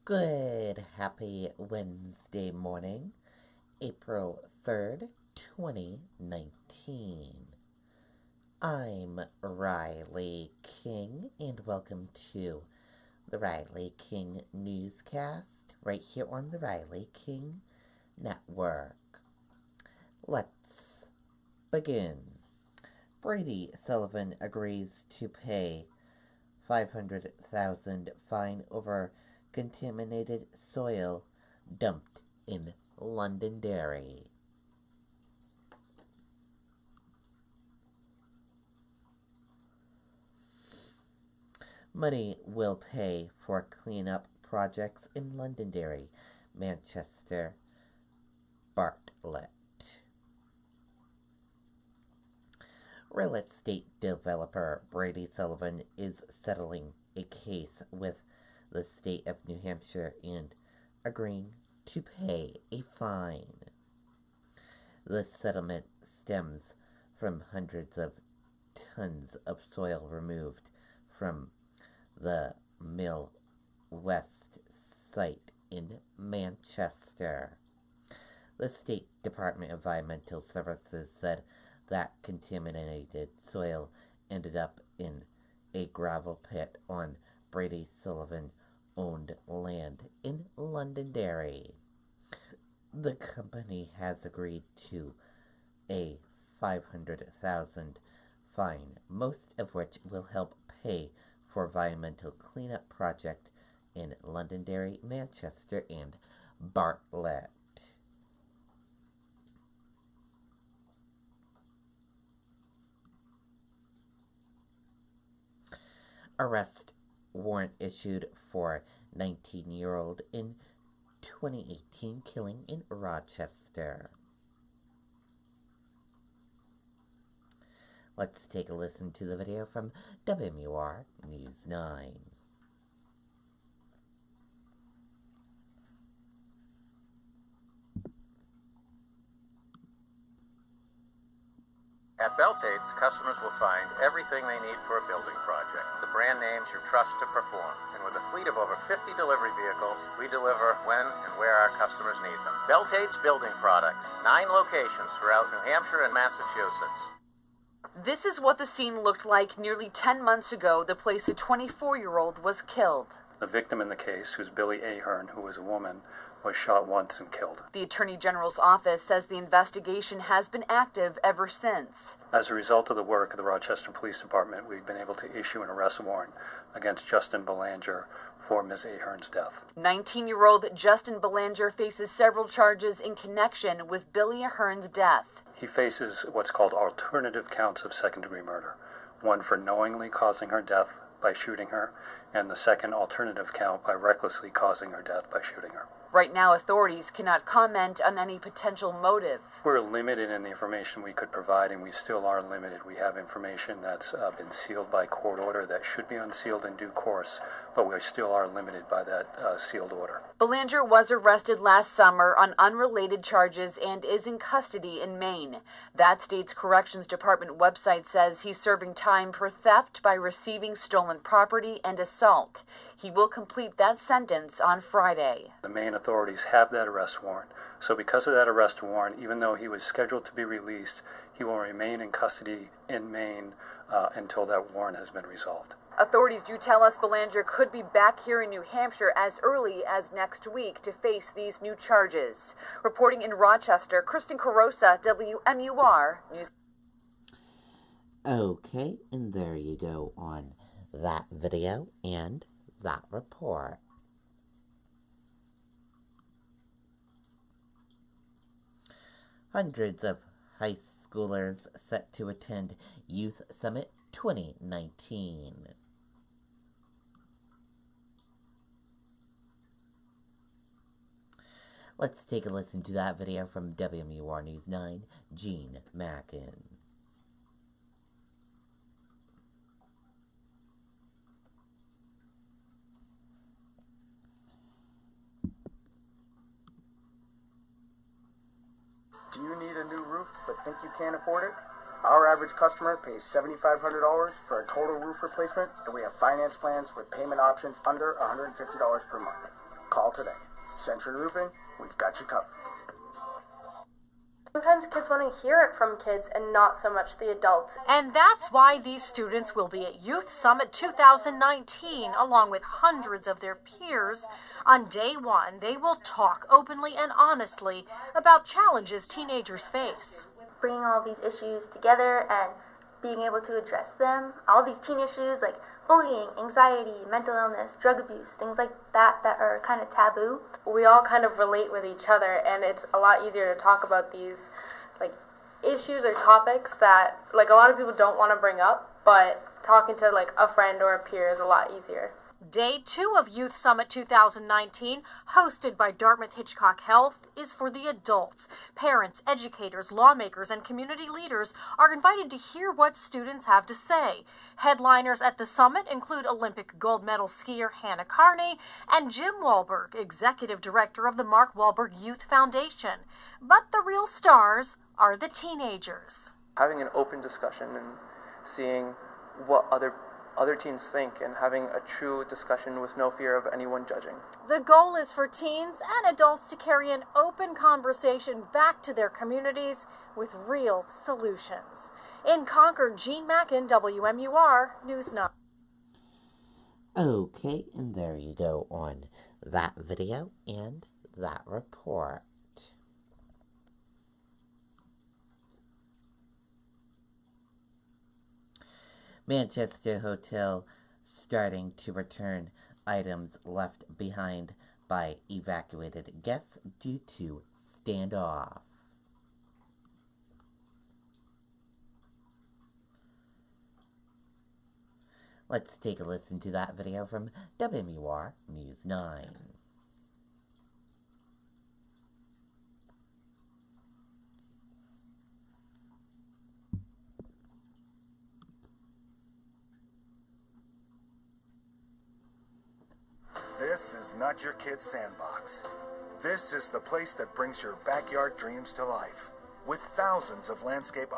Good, happy Wednesday morning, April 3rd, 2019. I'm Riley King, and welcome to the Riley King Newscast right here on the Riley King Network. Let's begin. Brady Sullivan agrees to pay 500,000 fine over contaminated soil dumped in Londonderry. Money will pay for cleanup projects in Londonderry, Manchester, Bartlett. Real estate developer Brady Sullivan is settling a case with the state of New Hampshire and agreeing to pay a fine. The settlement stems from hundreds of tons of soil removed from the Mill West site in Manchester. The State Department of Environmental Services said that contaminated soil ended up in a gravel pit on Brady Sullivan owned land in Londonderry. The company has agreed to a 500,000 fine, most of which will help pay for environmental cleanup project in Londonderry, Manchester, and Bartlett. Arrest warrant issued for 19-year-old in 2018 killing in Rochester. Let's take a listen to the video from WMUR News 9. At Beltates, customers will find everything they need for a building project. The brand names you trust to perform. And with a fleet of over 50 delivery vehicles, we deliver when and where our customers need them. Beltates Building Products. 9 locations throughout New Hampshire and Massachusetts. This is what the scene looked like nearly 10 months ago, the place a 24-year-old was killed. The victim in the case, who's Billy Ahern, who was a woman, was shot once and killed. The Attorney General's office says the investigation has been active ever since. As a result of the work of the Rochester Police Department, we've been able to issue an arrest warrant against Justin Belanger for Ms. Ahern's death. 19-year-old Justin Belanger faces several charges in connection with Billy Ahern's death. He faces what's called alternative counts of second-degree murder. One for knowingly causing her death by shooting her, and the second alternative count by recklessly causing her death by shooting her. Right now, authorities cannot comment on any potential motive. We're limited in the information we could provide, and we still are limited. We have information that's been sealed by court order that should be unsealed in due course, but we still are limited by that sealed order. Belanger was arrested last summer on unrelated charges and is in custody in Maine. That state's Corrections Department website says he's serving time for theft by receiving stolen property and assault. He will complete that sentence on Friday. The Maine authorities have that arrest warrant. So because of that arrest warrant, even though he was scheduled to be released, he will remain in custody in Maine until that warrant has been resolved. Authorities do tell us Belanger could be back here in New Hampshire as early as next week to face these new charges. Reporting in Rochester, Kristen Carosa, WMUR News. Okay, and there you go on that video and that report. Hundreds of high schoolers set to attend Youth Summit 2019. Let's take a listen to that video from WMUR News 9, Gene Mackin. Do you need a new roof but think you can't afford it? Our average customer pays $7,500 for a total roof replacement, and we have finance plans with payment options under $150 per month. Call today. Century Roofing, we've got you covered. Sometimes kids want to hear it from kids and not so much the adults. And that's why these students will be at Youth Summit 2019, along with hundreds of their peers. On day one, they will talk openly and honestly about challenges teenagers face. Bringing all these issues together and being able to address them, all these teen issues like bullying, anxiety, mental illness, drug abuse, things like that are kind of taboo. We all kind of relate with each other, and it's a lot easier to talk about these like issues or topics that like a lot of people don't want to bring up, but talking to like a friend or a peer is a lot easier. Day 2 of Youth Summit 2019, hosted by Dartmouth Hitchcock Health, is for the adults. Parents, educators, lawmakers, and community leaders are invited to hear what students have to say. Headliners at the summit include Olympic gold medal skier Hannah Carney and Jim Wahlberg, executive director of the Mark Wahlberg Youth Foundation. But the real stars are the teenagers. Having an open discussion and seeing what other teens think and having a true discussion with no fear of anyone judging. The goal is for teens and adults to carry an open conversation back to their communities with real solutions. In Concord, Jean Mackin, WMUR News 9. Okay, and there you go on that video and that report. Manchester Hotel starting to return items left behind by evacuated guests due to standoff. Let's take a listen to that video from WMUR News 9. This is not your kid's sandbox. This is the place that brings your backyard dreams to life, with thousands of landscape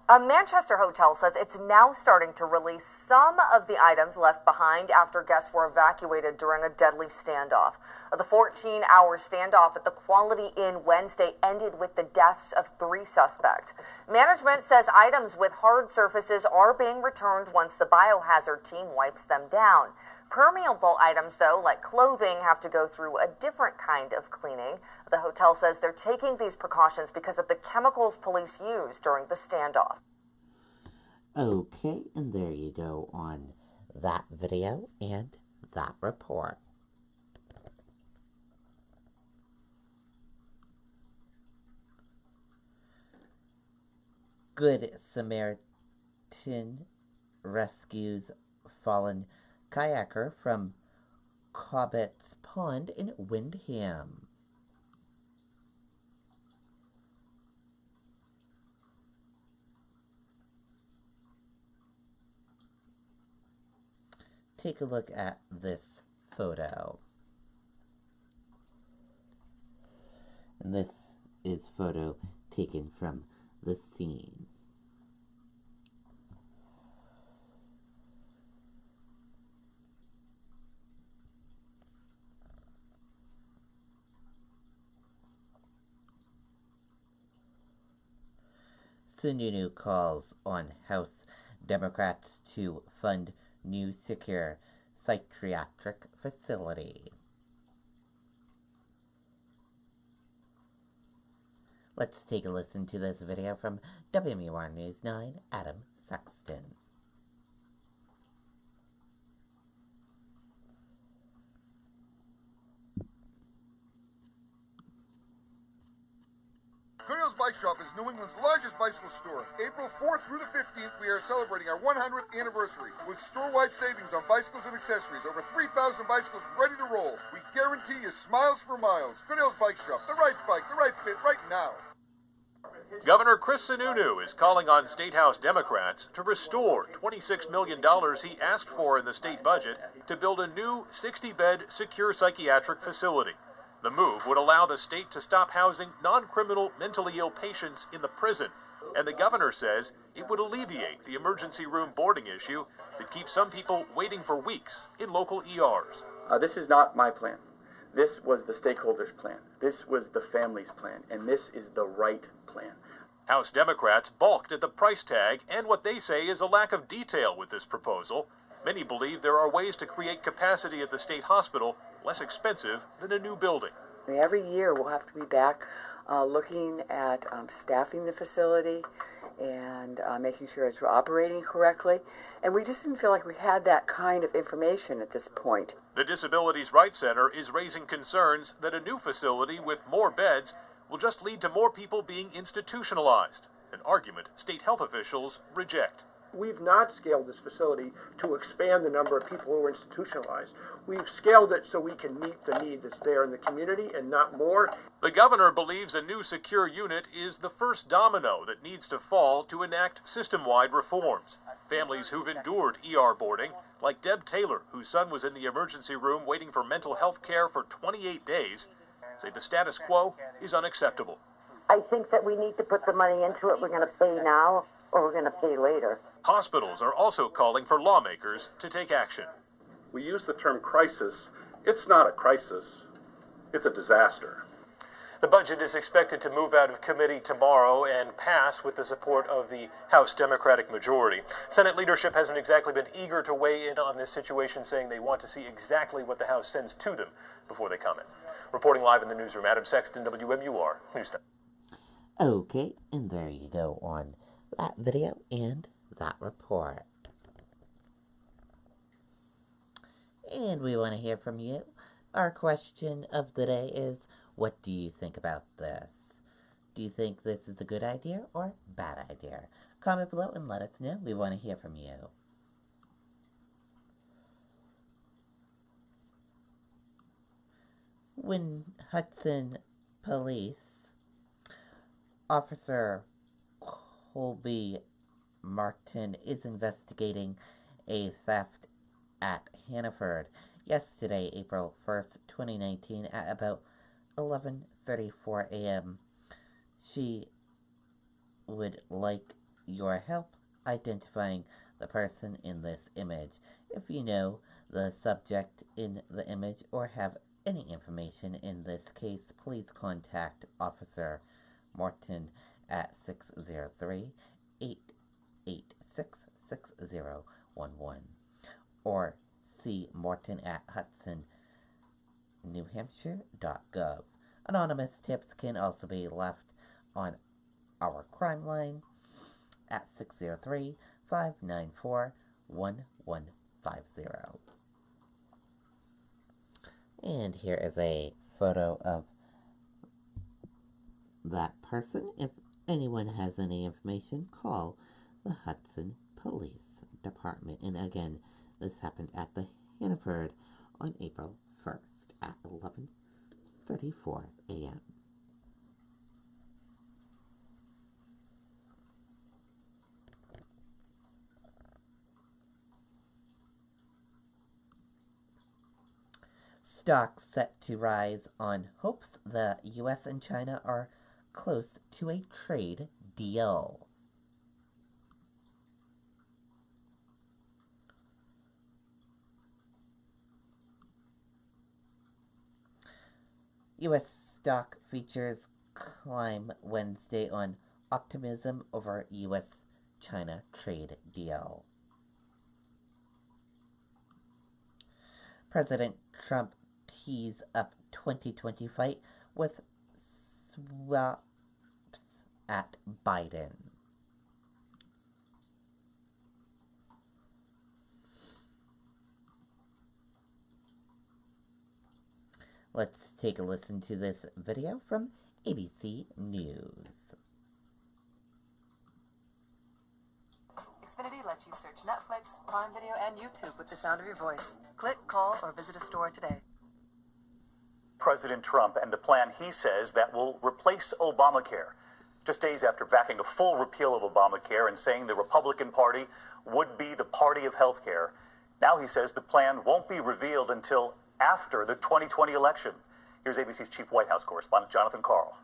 A Manchester hotel says it's now starting to release some of the items left behind after guests were evacuated during a deadly standoff. The 14-hour standoff at the Quality Inn Wednesday ended with the deaths of 3 suspects. Management says items with hard surfaces are being returned once the biohazard team wipes them down. Permeable items, though, like clothing, have to go through a different kind of cleaning. The hotel says they're taking these precautions because of the chemicals police used during the standoff. Okay, and there you go on that video and that report. Good Samaritan rescues fallen kayaker from Cobbett's Pond in Windham. Take a look at this photo. And this is photo taken from the scene. Sununu calls on House Democrats to fund new secure psychiatric facility. Let's take a listen to this video from WMUR News 9, Adam Sexton. Goodale's Bike Shop is New England's largest bicycle store. April 4th through the 15th, we are celebrating our 100th anniversary with store-wide savings on bicycles and accessories. Over 3,000 bicycles ready to roll. We guarantee you smiles for miles. Goodale's Bike Shop, the right bike, the right fit, right now. Governor Chris Sununu is calling on State House Democrats to restore $26 million he asked for in the state budget to build a new 60-bed secure psychiatric facility. The move would allow the state to stop housing non-criminal mentally ill patients in the prison, and the governor says it would alleviate the emergency room boarding issue that keeps some people waiting for weeks in local ERs. This is not my plan. This was the stakeholders' plan. This was the family's plan. And this is the right plan. House Democrats balked at the price tag and what they say is a lack of detail with this proposal. Many believe there are ways to create capacity at the state hospital less expensive than a new building. Every year we'll have to be back looking at staffing the facility and making sure it's operating correctly. And we just didn't feel like we had that kind of information at this point. The Disabilities Rights Center is raising concerns that a new facility with more beds will just lead to more people being institutionalized, an argument state health officials reject. We've not scaled this facility to expand the number of people who are institutionalized. We've scaled it so we can meet the need that's there in the community and not more. The governor believes a new secure unit is the first domino that needs to fall to enact system-wide reforms. Families who've endured ER boarding, like Deb Taylor, whose son was in the emergency room waiting for mental health care for 28 days, say the status quo is unacceptable. I think that we need to put the money into it. We're going to pay now or we're going to pay later. Hospitals are also calling for lawmakers to take action. We use the term crisis. It's not a crisis. It's a disaster. The budget is expected to move out of committee tomorrow and pass with the support of the House Democratic majority. Senate leadership hasn't exactly been eager to weigh in on this situation, saying they want to see exactly what the House sends to them before they comment. Reporting live in the newsroom, Adam Sexton, WMUR News Now. Okay, and there you go on that video and that report. And we want to hear from you. Our question of the day is, what do you think about this? Do you think this is a good idea or bad idea? Comment below and let us know. We want to hear from you. When Hudson Police Officer Colby Martin is investigating a theft at Hannaford yesterday, April 1st, 2019, at about 11:34 a.m. She would like your help identifying the person in this image. If you know the subject in the image or have any information in this case, please contact Officer Morton at 603-886-6011 or see Morton at hudsonnewhampshire.gov. Anonymous tips can also be left on our crime line at 603-594-1150. And here is a photo of that person. If anyone has any information, call the Hudson Police Department. And again, this happened at the Hannaford on April 1st at 11:34 a.m. Stocks set to rise on hopes the U.S. and China are close to a trade deal. U.S. stock futures climb Wednesday on optimism over U.S.-China trade deal. President Trump tees up 2020 fight with swaps at Biden. Let's take a listen to this video from ABC News. Xfinity lets you search Netflix, Prime Video, and YouTube with the sound of your voice. Click, call, or visit a store today. President Trump and the plan he says that will replace Obamacare. Just days after backing a full repeal of Obamacare and saying the Republican Party would be the party of health care, now he says the plan won't be revealed until after the 2020 election. Here's ABC's chief White House correspondent, Jonathan Karl.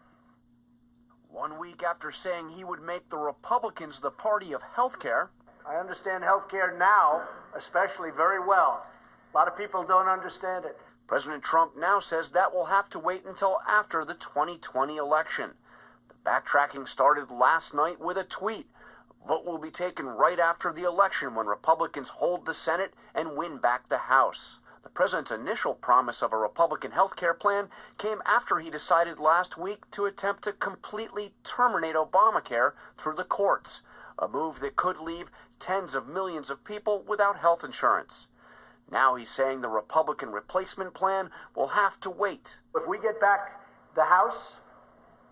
1 week after saying he would make the Republicans the party of health care. I understand health care now, especially very well. A lot of people don't understand it. President Trump now says that will have to wait until after the 2020 election. The backtracking started last night with a tweet. Vote will be taken right after the election when Republicans hold the Senate and win back the House. The president's initial promise of a Republican health care plan came after he decided last week to attempt to completely terminate Obamacare through the courts, a move that could leave tens of millions of people without health insurance. Now he's saying the Republican replacement plan will have to wait. If we get back the House,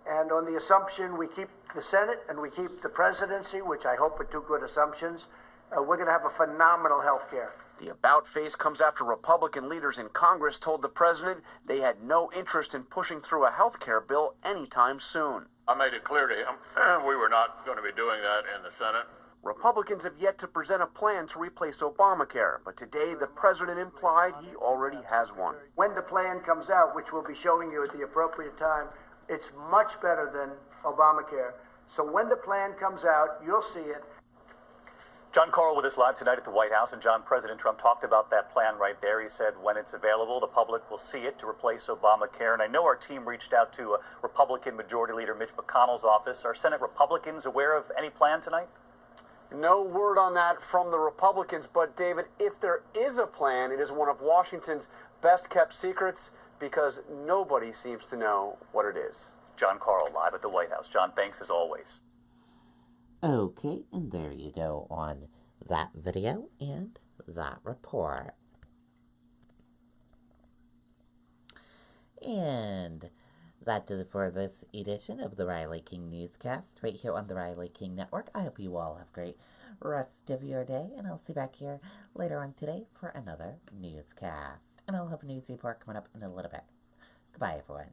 and on the assumption we keep the Senate and we keep the presidency, which I hope are two good assumptions, we're going to have a phenomenal health care. The about face comes after Republican leaders in Congress told the president they had no interest in pushing through a health care bill anytime soon. I made it clear to him we were not going to be doing that in the Senate. Republicans have yet to present a plan to replace Obamacare, but today the president implied he already has one. When the plan comes out, which we'll be showing you at the appropriate time, it's much better than Obamacare. So when the plan comes out, you'll see it. John Carl with us live tonight at the White House. And John, President Trump talked about that plan right there. He said when it's available, the public will see it to replace Obamacare. And I know our team reached out to Republican Majority Leader Mitch McConnell's office. Are Senate Republicans aware of any plan tonight? No word on that from the Republicans, but David, if there is a plan, it is one of Washington's best-kept secrets because nobody seems to know what it is. John Carl live at the White House. John, thanks as always. Okay, and there you go on that video and that report. And that does it for this edition of the Riley King Newscast, right here on the Riley King Network. I hope you all have a great rest of your day, and I'll see you back here later on today for another newscast. And I'll have a news report coming up in a little bit. Goodbye, everyone.